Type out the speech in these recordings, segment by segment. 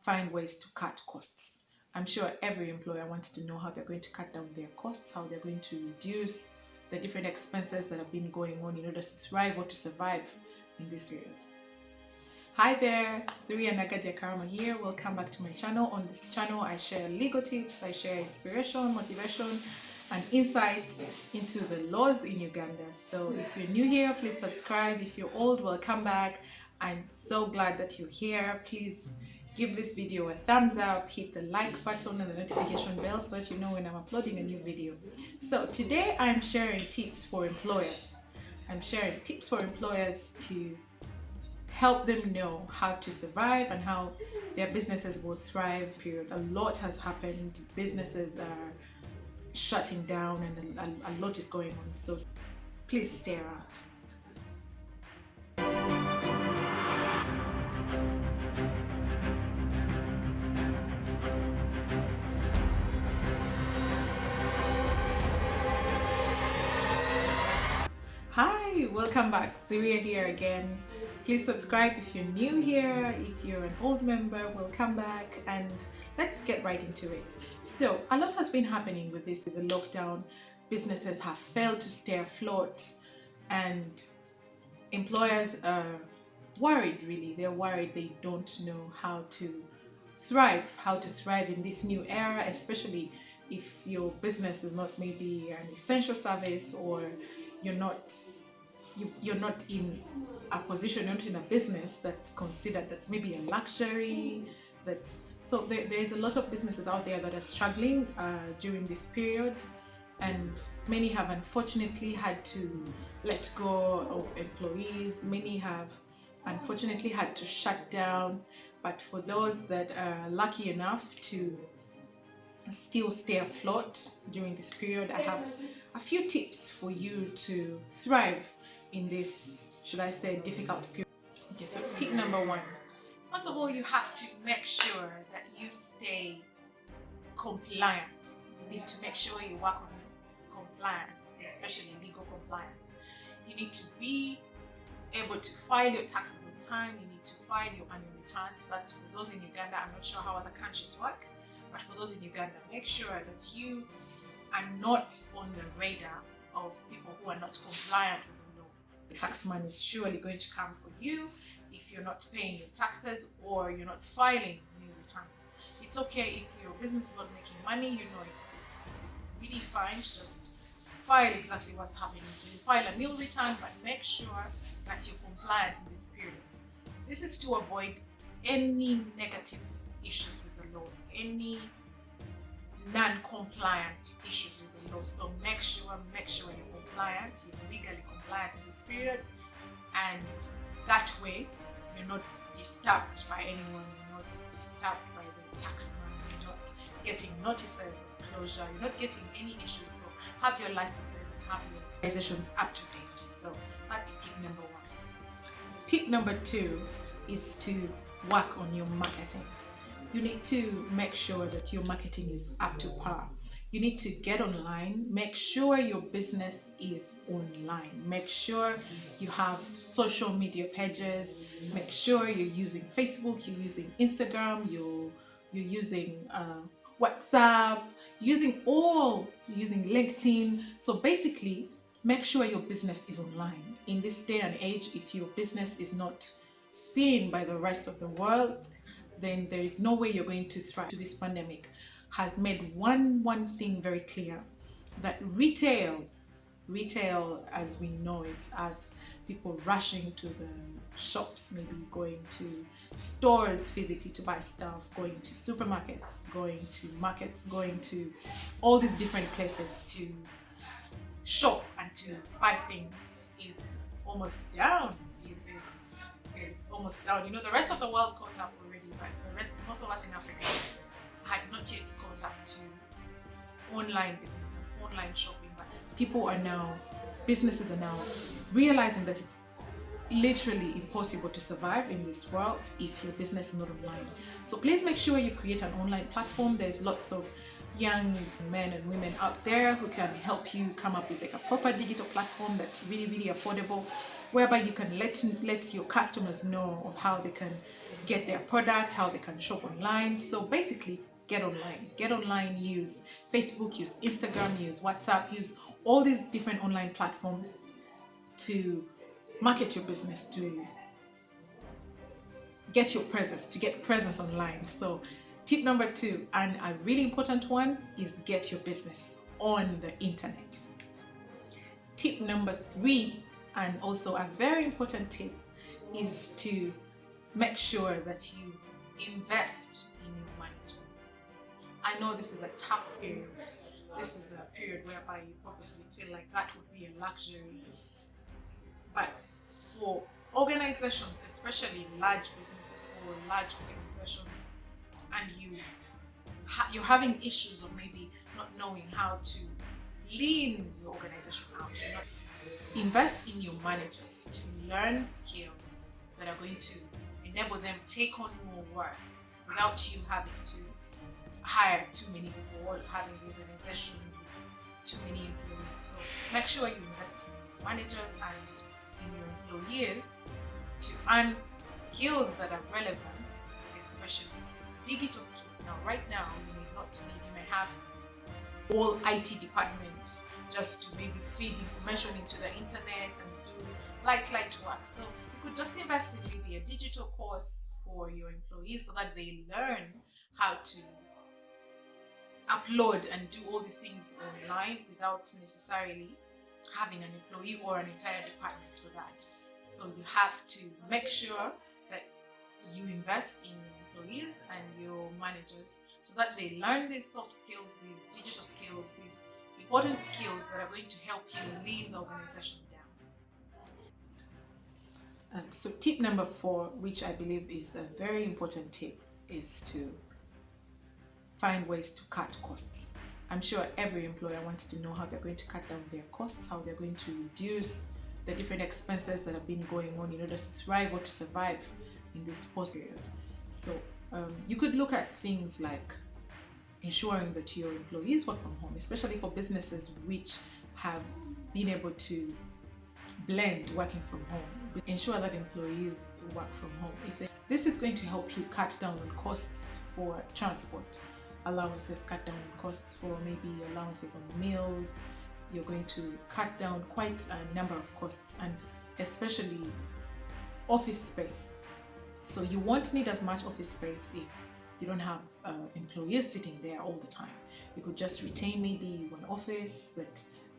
find ways to cut costs. I'm sure every employer wants to know how they're going to cut down their costs, how they're going to reduce the different expenses that have been going on in order to thrive or to survive in this period. Hi there, Zuria and here. Welcome back to my channel. On this channel, I share legal tips, I share inspiration, motivation, and insights into the laws in Uganda. So if you're new here, please subscribe. If you're old, welcome back. I'm so glad that you're here. Please give this video a thumbs up, hit the like button and the notification bell so that you know when I'm uploading a new video. So today I'm sharing tips for employers. I'm sharing tips for employers to help them know how to survive and how their businesses will thrive. Period. A lot has happened. Businesses are shutting down and a lot is going on. So please stay around. Hi, welcome back. Zuria here again. Please subscribe if you're new here. If you're an old member, welcome back, and let's get right into it. So a lot has been happening with this, with the lockdown. Businesses have failed to stay afloat and employers are worried, really. They're worried. They don't know how to thrive in this new era, especially if your business is not maybe an essential service, or you're not in a position, you're not in a business that's considered, that's maybe a luxury. So there's a lot of businesses out there that are struggling during this period, and many have unfortunately had to let go of employees. Many have unfortunately had to shut down. But for those that are lucky enough to still stay afloat during this period, I have a few tips for you to thrive in this, should I say, difficult period. Okay, so tip number one. First of all, you have to make sure that you stay compliant. You need to make sure you work on compliance, especially legal compliance. You need to be able to file your taxes on time. You need to file your annual returns. That's for those in Uganda. I'm not sure how other countries work, but for those in Uganda, make sure that you are not on the radar of people who are not compliant with the law. The taxman is surely going to come for you if you're not paying your taxes or you're not filing new returns. It's okay if your business is not making money. You know, it's really fine to just file exactly what's happening. So you file a nil return, but make sure that you're compliant in this period. This is to avoid any negative issues with the law, any non-compliant issues with the law. So make sure you're compliant, you're legally compliant in this period, and that way you're not disturbed by anyone, you're not disturbed by the taxman, you're not getting notices of closure, you're not getting any issues. So have your licenses and have your organizations up to date. So that's tip number one. Tip number two is to work on your marketing. You need to make sure that your marketing is up to par. You need to get online. Make sure your business is online. Make sure you have social media pages. Make sure you're using Facebook, you're using Instagram, you're using WhatsApp, using LinkedIn. So basically, make sure your business is online. In this day and age, if your business is not seen by the rest of the world, then there is no way you're going to thrive. This pandemic has made one thing very clear, that retail as we know it, as people rushing to the shops, maybe going to stores physically to buy stuff, going to supermarkets, going to markets, going to all these different places to shop and to buy things, is almost down. Is almost down. You know, the rest of the world caught up already, but most of us in Africa had not yet caught up to online business and online shopping. But businesses are now realizing that it's literally impossible to survive in this world if your business is not online. So please make sure you create an online platform. There's lots of young men and women out there who can help you come up with like a proper digital platform that's really affordable, whereby you can let your customers know of how they can get their product, how they can shop online. So basically, get online, use Facebook, use Instagram, use WhatsApp, use all these different online platforms to market your business, to get presence online. So tip number 2, and a really important one, is get your business on the internet. Tip number 3, and also a very important tip, is to make sure that you invest in your managers. I know this is a tough period. This is a period whereby you probably feel like that would be a luxury. But for organizations, especially large businesses or large organizations, and you're having issues, or maybe not knowing how to lean your organization out, invest in your managers to learn skills that are going to enable them take on more work without you having to hire too many people or having the organization with too many employees. So make sure you invest in your managers and in your employees to earn skills that are relevant, especially digital skills. Now, right now, you may have all IT departments just to maybe feed information into the internet and do light work. So you could just invest in maybe a digital course for your employees so that they learn how to upload and do all these things online without necessarily having an employee or an entire department for that. So you have to make sure that you invest in your employees and your managers so that they learn these soft skills, these digital skills, these important skills that are going to help you lead the organization down. So tip number 4, which I believe is a very important tip, is to find ways to cut costs. I'm sure every employer wants to know how they're going to cut down their costs, how they're going to reduce the different expenses that have been going on in order to thrive or to survive in this post period. So you could look at things like ensuring that your employees work from home, especially for businesses which have been able to blend working from home. Ensure that employees work from home. This is going to help you cut down on costs for transport allowances, cut down on costs for maybe allowances on meals. You're going to cut down quite a number of costs, and especially office space. So you won't need as much office space if you don't have employees sitting there all the time. You could just retain maybe one office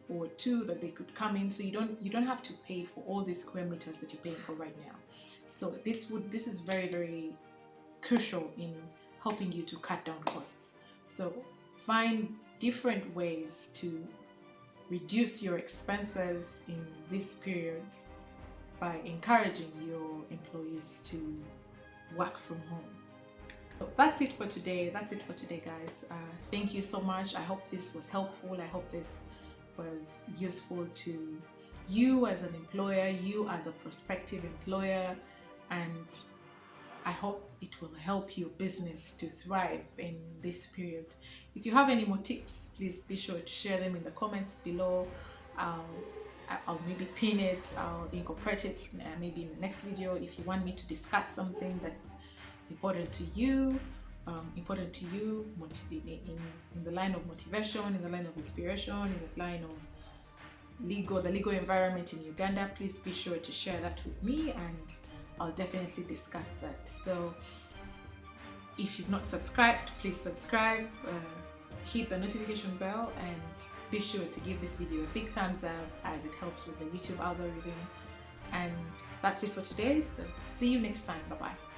or 2 that they could come in, so you don't have to pay for all these square meters that you're paying for right now. So this is very, very crucial in helping you to cut down costs. So find different ways to reduce your expenses in this period by encouraging your employees to work from home. So that's it for today. Guys. Thank you so much. I hope this was helpful. I hope this was useful to you as an employer, you as a prospective employer, and I hope it will help your business to thrive in this period. If you have any more tips, please be sure to share them in the comments below. I'll maybe pin it, I'll incorporate it maybe in the next video. If you want me to discuss something that's important to you in the line of motivation, in the line of inspiration, in the line of the legal environment in Uganda, please be sure to share that with me, and I'll definitely discuss that. So if you've not subscribed, please subscribe, hit the notification bell, and be sure to give this video a big thumbs up, as it helps with the YouTube algorithm. And that's it for today, so see you next time. Bye bye.